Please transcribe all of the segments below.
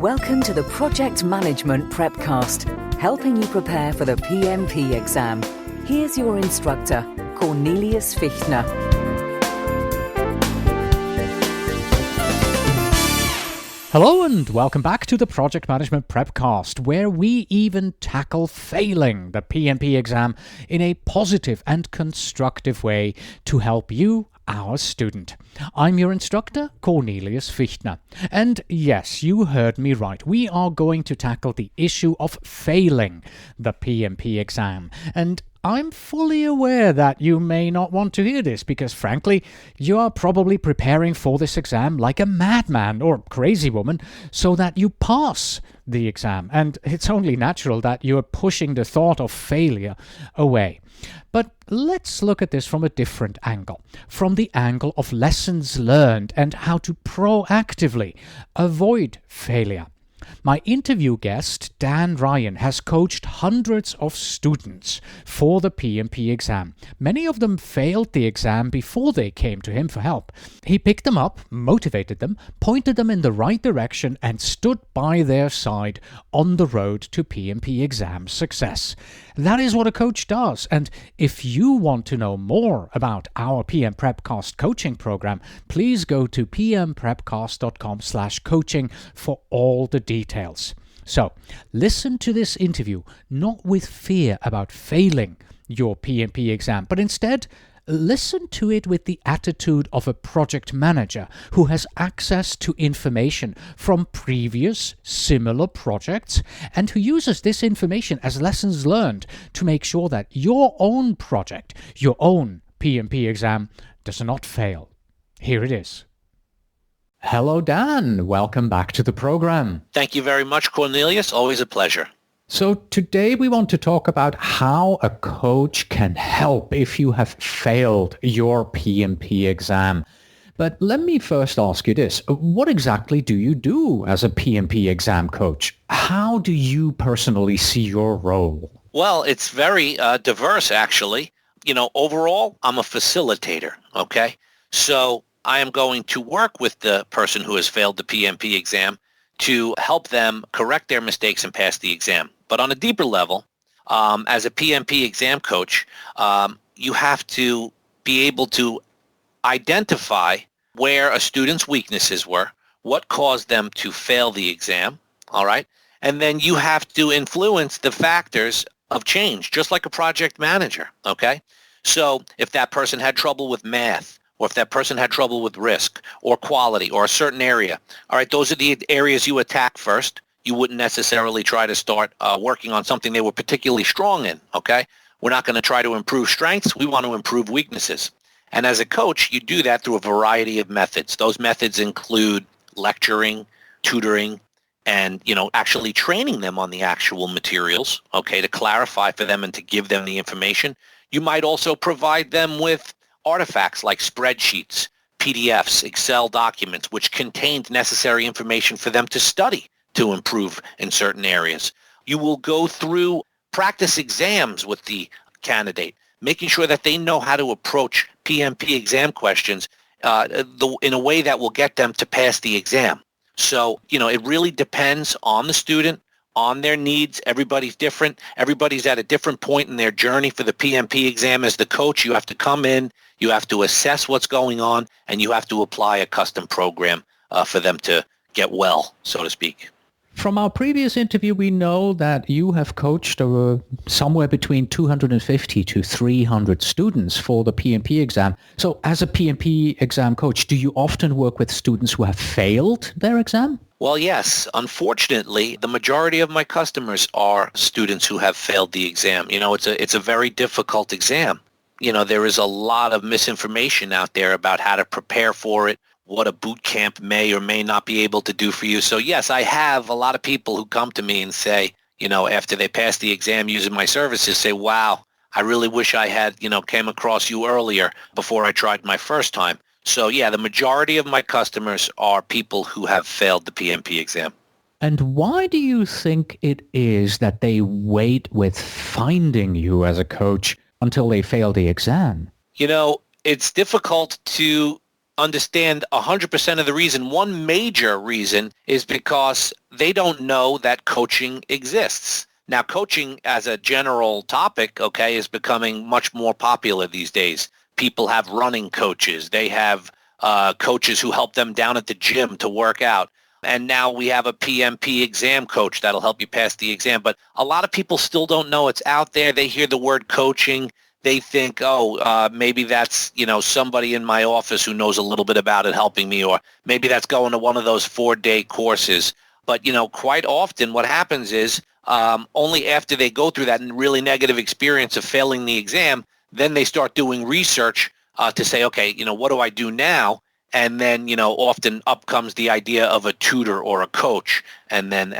Welcome to the Project Management PrepCast, helping you prepare for the PMP exam. Here's your instructor, Cornelius Fichtner. Hello and welcome back to the Project Management PrepCast, where we even tackle failing the PMP exam in a positive and constructive way to help you, our student. I'm your instructor, Cornelius Fichtner. And yes, you heard me right. We are going to tackle the issue of failing the PMP exam. And I'm fully aware that you may not want to hear this because, frankly, you are probably preparing for this exam like a madman or crazy woman so that you pass the exam. And it's only natural that you are pushing the thought of failure away. But let's look at this from a different angle, from the angle of lessons learned and how to proactively avoid failure. My interview guest, Dan Ryan, has coached hundreds of students for the PMP exam. Many of them failed the exam before they came to him for help. He picked them up, motivated them, pointed them in the right direction, and stood by their side on the road to PMP exam success. That is what a coach does. And if you want to know more about our PM PrepCast coaching program, please go to pmprepcast.com/coaching for all the details. So, listen to this interview not with fear about failing your PMP exam, but instead listen to it with the attitude of a project manager who has access to information from previous similar projects and who uses this information as lessons learned to make sure that your own project, your own PMP exam, does not fail. Here it is. Hello, Dan. Welcome back to the program. Thank you very much, Cornelius. Always a pleasure. So today we want to talk about how a coach can help if you have failed your PMP exam. But let me first ask you this. What exactly do you do as a PMP exam coach? How do you personally see your role? Well, it's very diverse, actually. Overall, I'm a facilitator, okay? So I am going to work with the person who has failed the PMP exam to help them correct their mistakes and pass the exam. But on a deeper level, as a PMP exam coach, you have to be able to identify where a student's weaknesses were, what caused them to fail the exam, all right? And then you have to influence the factors of change, just like a project manager, okay? So if that person had trouble with math, or if that person had trouble with risk or quality or a certain area, all right, those are the areas you attack first. You wouldn't necessarily try to start working on something they were particularly strong in, okay? We're not going to try to improve strengths. We want to improve weaknesses. And as a coach, you do that through a variety of methods. Those methods include lecturing, tutoring, and, actually training them on the actual materials, okay, to clarify for them and to give them the information. You might also provide them with artifacts like spreadsheets, PDFs, Excel documents, which contained necessary information for them to study to improve in certain areas. You will go through practice exams with the candidate, making sure that they know how to approach PMP exam questions in a way that will get them to pass the exam. So, it really depends on the student, on their needs. Everybody's different. Everybody's at a different point in their journey for the PMP exam. As the coach, you have to come in, you have to assess what's going on, and you have to apply a custom program for them to get well, so to speak. From our previous interview, we know that you have coached somewhere between 250 to 300 students for the PMP exam. So as a PMP exam coach, do you often work with students who have failed their exam? Well, yes. Unfortunately, the majority of my customers are students who have failed the exam. It's a very difficult exam. There is a lot of misinformation out there about how to prepare for it, what a boot camp may or may not be able to do for you. So yes, I have a lot of people who come to me and say, after they pass the exam using my services, say, wow, I really wish I had, came across you earlier before I tried my first time. So yeah, the majority of my customers are people who have failed the PMP exam. And why do you think it is that they wait with finding you as a coach until they fail the exam? It's difficult to understand 100% of the reason. One major reason is because they don't know that coaching exists. Now, coaching as a general topic, okay, is becoming much more popular these days. People have running coaches. They have coaches who help them down at the gym to work out. And now we have a PMP Exam Coach that'll help you pass the exam. But a lot of people still don't know it's out there. They hear the word coaching. They think, maybe that's, somebody in my office who knows a little bit about it helping me, or maybe that's going to one of those 4-day courses. But, quite often what happens is only after they go through that really negative experience of failing the exam, then they start doing research to say, okay, what do I do now? And then, often up comes the idea of a tutor or a coach, and then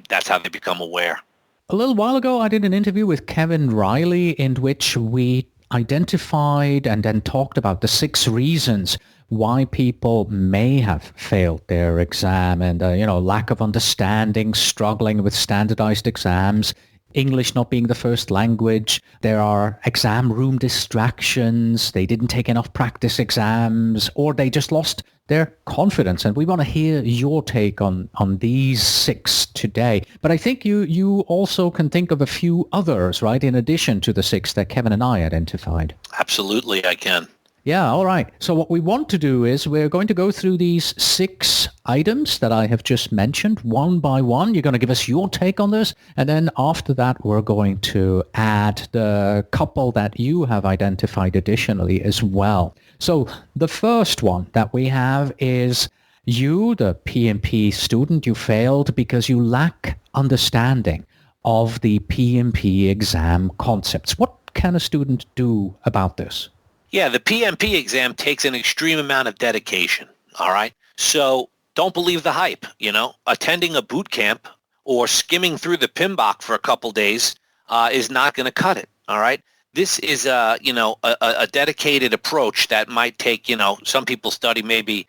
that's how they become aware. A little while ago, I did an interview with Kevin Riley in which we identified and then talked about the 6 reasons why people may have failed their exam, and, lack of understanding, struggling with standardized exams, English not being the first language. There are exam room distractions. They didn't take enough practice exams, or they just lost their confidence. And we want to hear your take on these 6 today. But I think you also can think of a few others, right, in addition to the 6 that Kevin and I identified. Absolutely, I can. Yeah, all right. So what we want to do is we're going to go through these 6 items that I have just mentioned one by one. You're going to give us your take on this. And then after that, we're going to add the couple that you have identified additionally as well. So the first one that we have is you, the PMP student, you failed because you lack understanding of the PMP exam concepts. What can a student do about this? Yeah, the PMP exam takes an extreme amount of dedication, all right? So don't believe the hype, Attending a boot camp or skimming through the PMBOK for a couple days is not going to cut it, all right? This is, a dedicated approach that might take, some people study maybe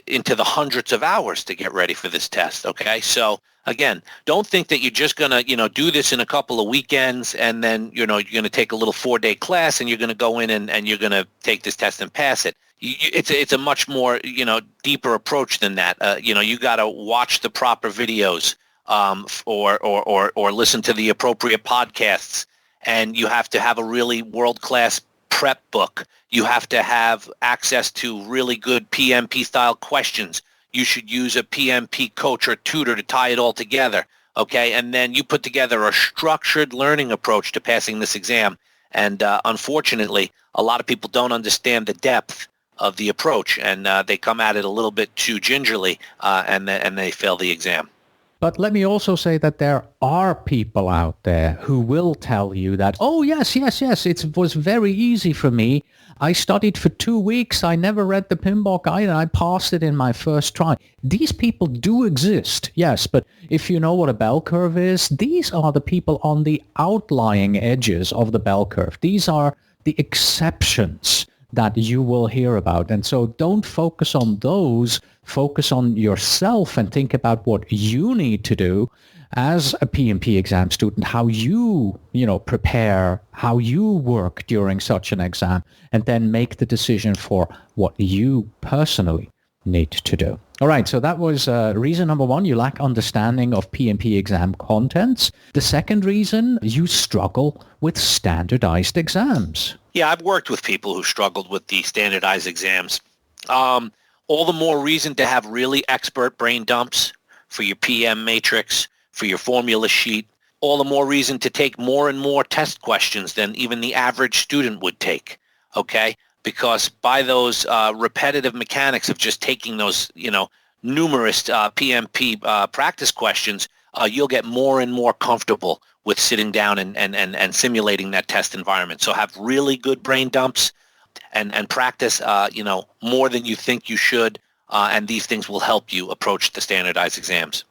into the hundreds of hours to get ready for this test, okay? So again, don't think that you're just going to, do this in a couple of weekends and then, you're going to take a little 4-day class and you're going to go in and you're going to take this test and pass it. It's a much more, deeper approach than that. You got to watch the proper videos or listen to the appropriate podcasts, and you have to have a really world-class prep book. You have to have access to really good PMP style questions. You should use a PMP coach or tutor to tie it all together, okay? And then you put together a structured learning approach to passing this exam. And unfortunately, a lot of people don't understand the depth of the approach, and they come at it a little bit too gingerly, and they fail the exam. But let me also say that there are people out there who will tell you that, oh, yes, it was very easy for me. I studied for 2 weeks. I never read the PMBOK guide and I passed it in my first try. These people do exist, yes, but if you know what a bell curve is, these are the people on the outlying edges of the bell curve. These are the exceptions that you will hear about. And so don't focus on those. Focus on yourself and think about what you need to do as a PMP exam student, how you prepare, how you work during such an exam, and then make the decision for what you personally need to do. All right, so that was reason number 1, you lack understanding of PMP exam contents. The second reason, you struggle with standardized exams. Yeah, I've worked with people who struggled with the standardized exams. All the more reason to have really expert brain dumps for your PM matrix, for your formula sheet. All the more reason to take more and more test questions than even the average student would take, okay? Because by those repetitive mechanics of just taking those, numerous PMP practice questions, you'll get more and more comfortable with sitting down and simulating that test environment. So have really good brain dumps and practice, more than you think you should, and these things will help you approach the standardized exams.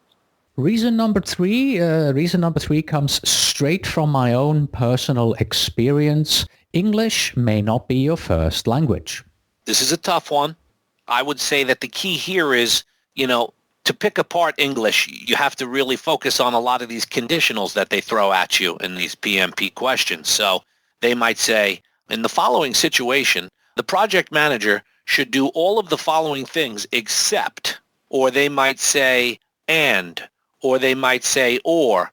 Reason number 3 comes straight from my own personal experience. English may not be your first language. This is a tough one. I would say that the key here is, to pick apart English, you have to really focus on a lot of these conditionals that they throw at you in these PMP questions. So they might say, in the following situation, the project manager should do all of the following things except, or they might say and, or they might say or.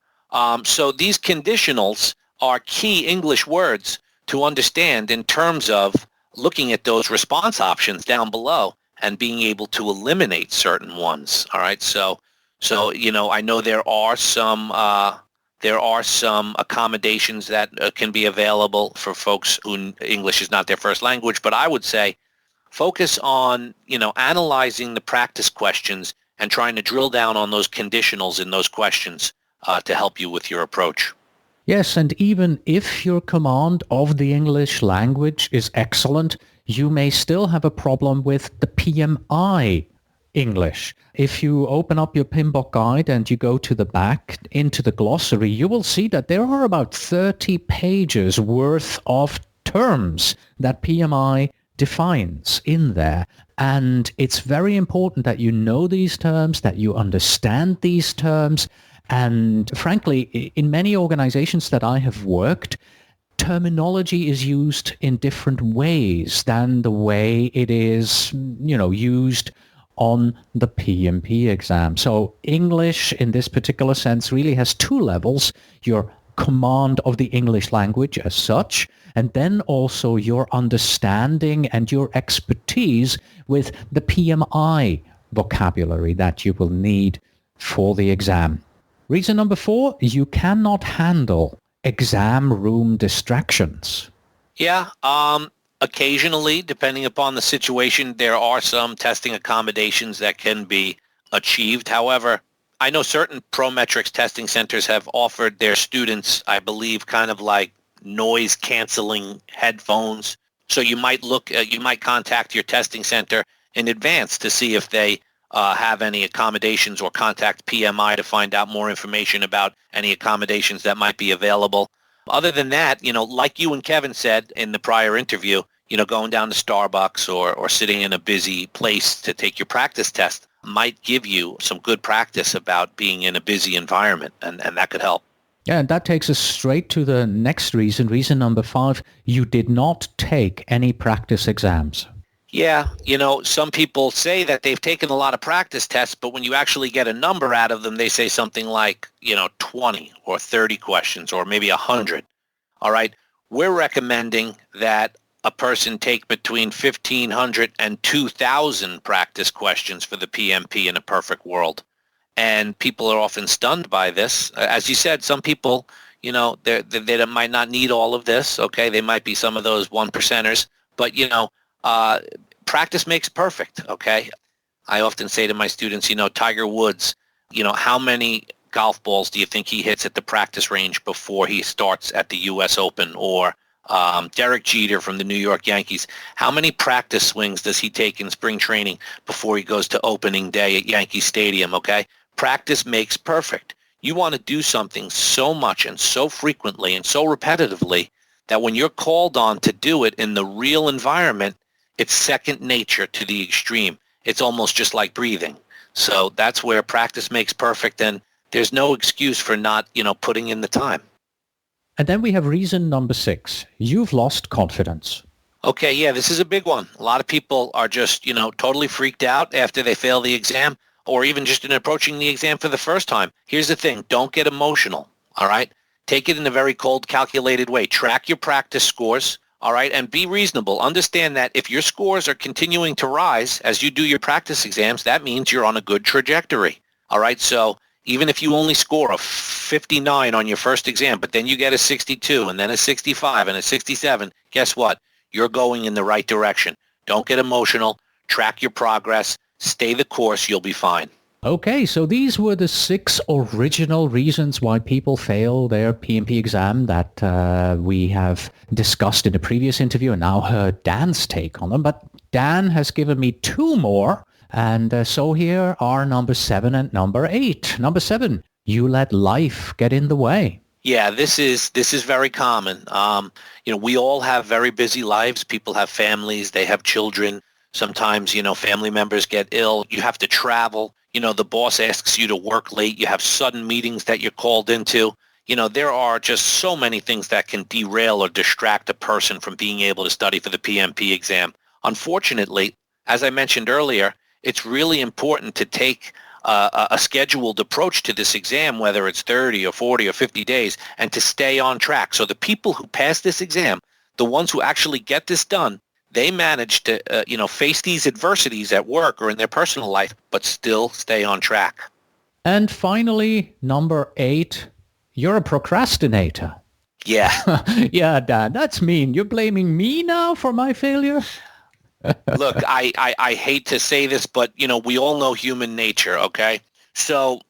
So these conditionals are key English words to understand in terms of looking at those response options down below and being able to eliminate certain ones. All right. So I know there are some accommodations that can be available for folks who English is not their first language, but I would say focus on, analyzing the practice questions and trying to drill down on those conditionals in those questions to help you with your approach. Yes, and even if your command of the English language is excellent, you may still have a problem with the PMI English. If you open up your PMBOK guide and you go to the back into the glossary, you will see that there are about 30 pages worth of terms that PMI defines in there. And it's very important that you know these terms, that you understand these terms. And frankly, in many organizations that I have worked, terminology is used in different ways than the way it is, used on the PMP exam. So English in this particular sense really has two levels: your command of the English language as such, and then also your understanding and your expertise with the PMI vocabulary that you will need for the exam. Reason number 4, you cannot handle exam room distractions. Yeah, occasionally, depending upon the situation, there are some testing accommodations that can be achieved. However, I know certain Prometrics testing centers have offered their students, I believe, kind of like noise canceling headphones. So you might contact your testing center in advance to see if they have any accommodations, or contact PMI to find out more information about any accommodations that might be available. Other than that, like you and Kevin said in the prior interview, going down to Starbucks or sitting in a busy place to take your practice test might give you some good practice about being in a busy environment, and that could help. Yeah, and that takes us straight to the next reason. Reason number 5, you did not take any practice exams. Yeah, some people say that they've taken a lot of practice tests, but when you actually get a number out of them, they say something like, 20 or 30 questions or maybe 100. All right. We're recommending that a person take between 1,500 and 2,000 practice questions for the PMP in a perfect world. And people are often stunned by this. As you said, some people, they might not need all of this. Okay. They might be some of those 1%ers, but, practice makes perfect, okay? I often say to my students, Tiger Woods, how many golf balls do you think he hits at the practice range before he starts at the U.S. Open? Or Derek Jeter from the New York Yankees, how many practice swings does he take in spring training before he goes to opening day at Yankee Stadium, okay? Practice makes perfect. You want to do something so much and so frequently and so repetitively that when you're called on to do it in the real environment, it's second nature to the extreme. It's almost just like breathing. So that's where practice makes perfect, and there's no excuse for not, putting in the time. And then we have reason number 6. You've lost confidence. Okay, yeah, this is a big one. A lot of people are just, totally freaked out after they fail the exam, or even just in approaching the exam for the first time. Here's the thing. Don't get emotional, all right? Take it in a very cold, calculated way. Track your practice scores, all right, and be reasonable. Understand that if your scores are continuing to rise as you do your practice exams, that means you're on a good trajectory, all right? So even if you only score a 59 on your first exam, but then you get a 62 and then a 65 and a 67, guess what? You're going in the right direction. Don't get emotional. Track your progress. Stay the course. You'll be fine. Okay, so these were the 6 original reasons why people fail their PMP exam that we have discussed in the previous interview, and now heard Dan's take on them. But Dan has given me 2 more, and so here are number 7 and number 8. Number 7, you let life get in the way. Yeah, this is very common. We all have very busy lives. People have families. They have children. Sometimes, family members get ill. You have to travel. The boss asks you to work late. You have sudden meetings that you're called into. There are just so many things that can derail or distract a person from being able to study for the PMP exam. Unfortunately, as I mentioned earlier, it's really important to take a scheduled approach to this exam, whether it's 30 or 40 or 50 days, and to stay on track. So the people who pass this exam, the ones who actually get this done, they manage to, face these adversities at work or in their personal life, but still stay on track. And finally, number 8, you're a procrastinator. Yeah. Yeah, Dan, that's mean. You're blaming me now for my failure? Look, I hate to say this, but, we all know human nature, okay? So,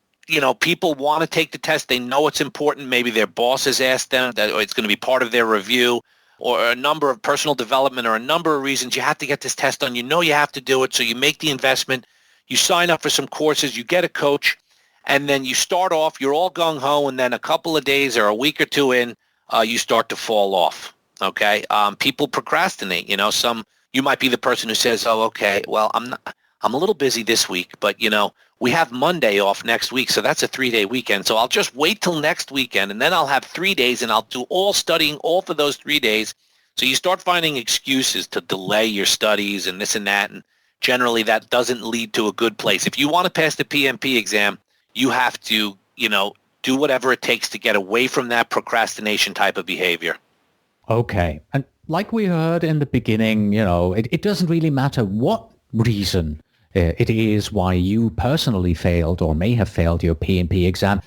people want to take the test. They know it's important. Maybe their boss has asked them that it's going to be part of their review, or a number of personal development, or a number of reasons you have to get this test done. You know you have to do it, so you make the investment. You sign up for some courses. You get a coach, and then you start off. You're all gung-ho, and then a couple of days or a week or two in, you start to fall off, okay? People procrastinate. You might be the person who says, oh, okay, well, I'm a little busy this week, but, we have Monday off next week, so that's a 3-day weekend. So I'll just wait till next weekend, and then I'll have 3 days, and I'll do all studying all for those 3 days. So you start finding excuses to delay your studies and this and that, and generally that doesn't lead to a good place. If you want to pass the PMP exam, you have to, do whatever it takes to get away from that procrastination type of behavior. Okay. And like we heard in the beginning, it doesn't really matter what reason it is why you personally failed or may have failed your PMP exam.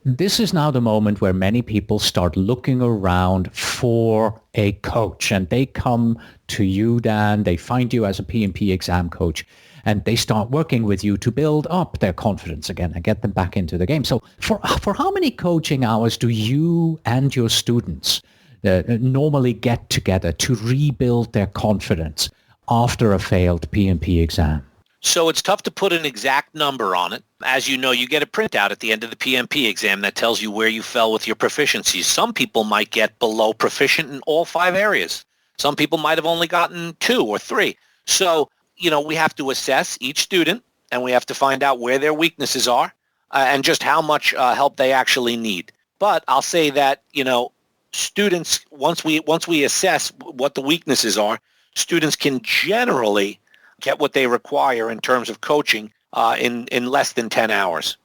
This is now the moment where many people start looking around for a coach, and they come to you, Dan. They find you as a PMP exam coach, and they start working with you to build up their confidence again and get them back into the game. So for how many coaching hours do you and your students normally get together to rebuild their confidence after a failed PMP exam? So it's tough to put an exact number on it. As you know, you get a printout at the end of the PMP exam that tells you where you fell with your proficiencies. Some people might get below proficient in all 5 areas. Some people might have only gotten 2 or 3. So, we have to assess each student, and we have to find out where their weaknesses are and just how much help they actually need. But I'll say that, students, once we assess what the weaknesses are, students can generally get what they require in terms of coaching in less than 10 hours.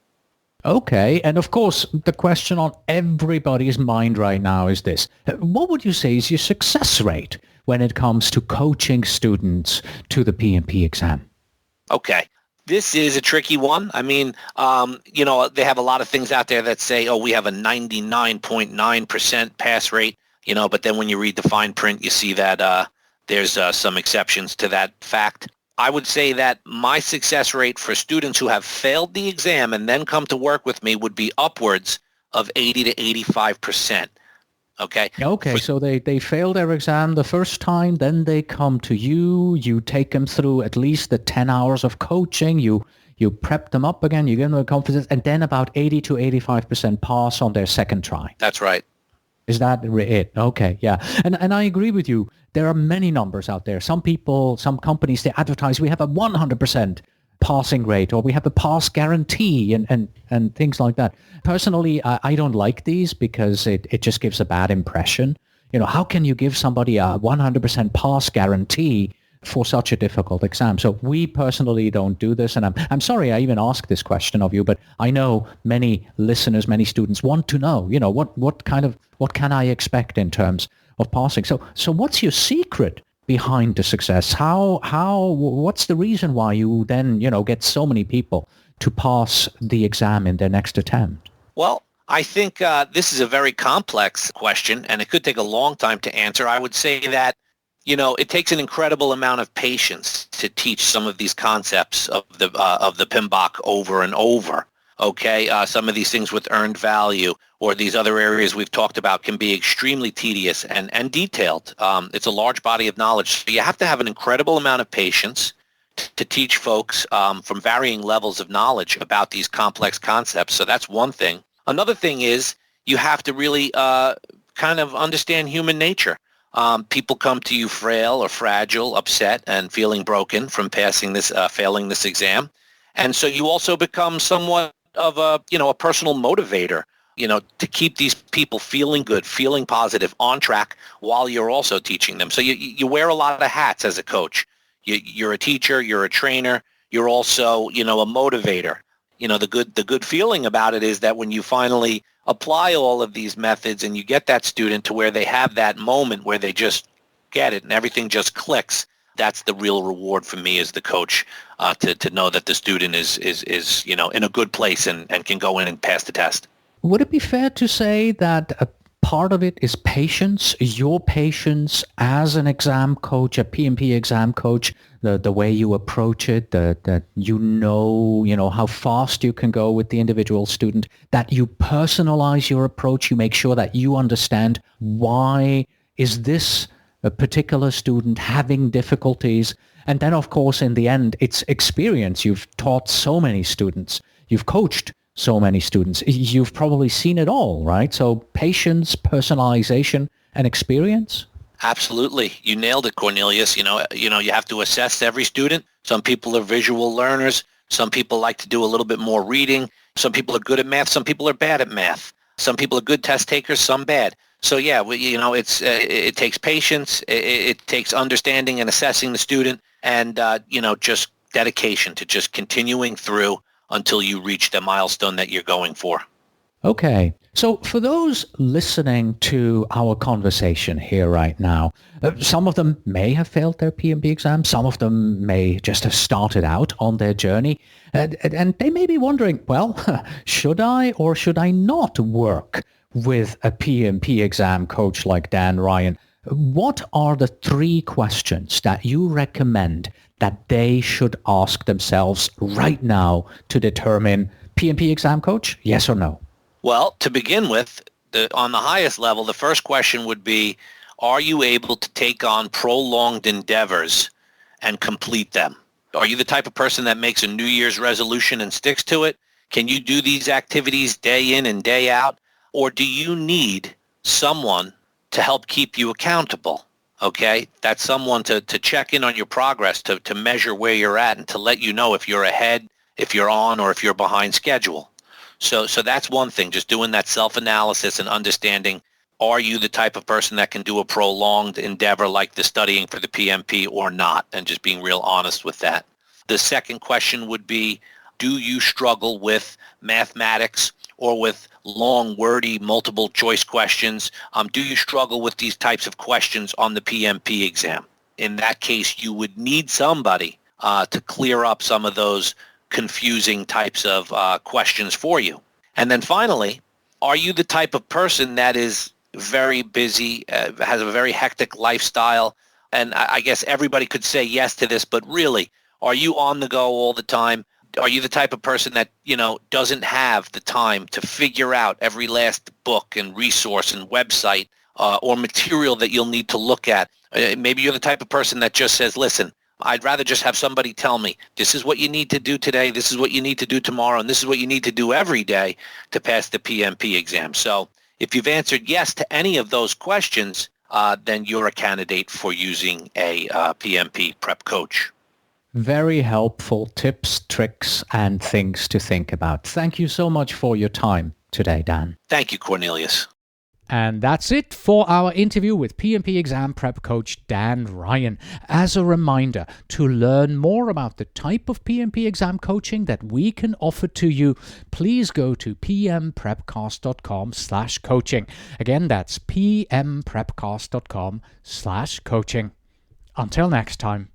Okay. And of course, the question on everybody's mind right now is this. What would you say is your success rate when it comes to coaching students to the PMP exam? Okay. This is a tricky one. I mean, they have a lot of things out there that say, oh, we have a 99.9% pass rate, but then when you read the fine print, you see that there's some exceptions to that fact. I would say that my success rate for students who have failed the exam and then come to work with me would be upwards of 80 to 85%. Okay. Okay. So they fail their exam the first time, then they come to you, you take them through at least the 10 hours of coaching, you prep them up again, you give them the confidence, and then about 80 to 85% pass on their second try. That's right. Is that it? Okay, yeah. And I agree with you. There are many numbers out there. Some companies, they advertise we have a 100% passing rate, or we have a pass guarantee and things like that. Personally, I don't like these because it just gives a bad impression. How can you give somebody a 100% pass guarantee for such a difficult exam? So we personally don't do this. And I'm sorry I even asked this question of you, but I know many listeners, many students want to know, what can I expect in terms of passing? So what's your secret behind the success? What's the reason why you then, get so many people to pass the exam in their next attempt? Well, I think this is a very complex question, and it could take a long time to answer. I would say that, it takes an incredible amount of patience to teach some of these concepts of the PMBOK over and over. Okay, some of these things with earned value or these other areas we've talked about can be extremely tedious and detailed. It's a large body of knowledge. So you have to have an incredible amount of patience to teach folks from varying levels of knowledge about these complex concepts. So that's one thing. Another thing is you have to really kind of understand human nature. People come to you frail or fragile, upset, and feeling broken from failing this exam. And so you also become somewhat of a personal motivator, to keep these people feeling good, feeling positive, on track while you're also teaching them. So you wear a lot of hats as a coach. You're a teacher, you're a trainer, you're also, a motivator. The good feeling about it is that when you finally apply all of these methods and you get that student to where they have that moment where they just get it and everything just clicks, that's the real reward for me as the coach, to know that the student is in a good place and can go in and pass the test. Would it be fair to say that a part of it is patience, your patience as an exam coach, a PMP exam coach, the way you approach it, that you know how fast you can go with the individual student, that you personalize your approach, you make sure that you understand why is this a particular student having difficulties. And then, of course, in the end, it's experience. You've taught so many students. You've coached so many students. You've probably seen it all, right? So patience, personalization, and experience. Absolutely. You nailed it, Cornelius. You have to assess every student. Some people are visual learners. Some people like to do a little bit more reading. Some people are good at math. Some people are bad at math. Some people are good test takers, some bad. So yeah, it takes patience. It takes understanding and assessing the student, and just dedication to just continuing through until you reach the milestone that you're going for. Okay. So for those listening to our conversation here right now, some of them may have failed their PMP exam. Some of them may just have started out on their journey. And they may be wondering, well, should I or should I not work with a PMP exam coach like Dan Ryan? What are the 3 questions that you recommend that they should ask themselves right now to determine PMP exam coach, yes or no? Well, to begin with, on the highest level, the first question would be, are you able to take on prolonged endeavors and complete them? Are you the type of person that makes a New Year's resolution and sticks to it? Can you do these activities day in and day out? Or do you need someone to help keep you accountable? Okay, that's someone to check in on your progress, to measure where you're at and to let you know if you're ahead, if you're on, or if you're behind schedule. So that's one thing, just doing that self-analysis and understanding, are you the type of person that can do a prolonged endeavor like the studying for the PMP or not, and just being real honest with that. The second question would be, do you struggle with mathematics or with long, wordy, multiple choice questions? Do you struggle with these types of questions on the PMP exam? In that case, you would need somebody to clear up some of those confusing types of questions for you. And then finally, are you the type of person that is very busy, has a very hectic lifestyle? And I guess everybody could say yes to this, but really, are you on the go all the time? Are you the type of person that, doesn't have the time to figure out every last book and resource and website or material that you'll need to look at? Maybe you're the type of person that just says, listen, I'd rather just have somebody tell me, this is what you need to do today, this is what you need to do tomorrow, and this is what you need to do every day to pass the PMP exam. So if you've answered yes to any of those questions, then you're a candidate for using a PMP Prep Coach. Very helpful tips, tricks, and things to think about. Thank you so much for your time today, Dan. Thank you, Cornelius. And that's it for our interview with PMP Exam Prep Coach Dan Ryan. As a reminder, to learn more about the type of PMP exam coaching that we can offer to you, please go to pmprepcast.com/coaching. Again, that's pmprepcast.com/coaching. Until next time.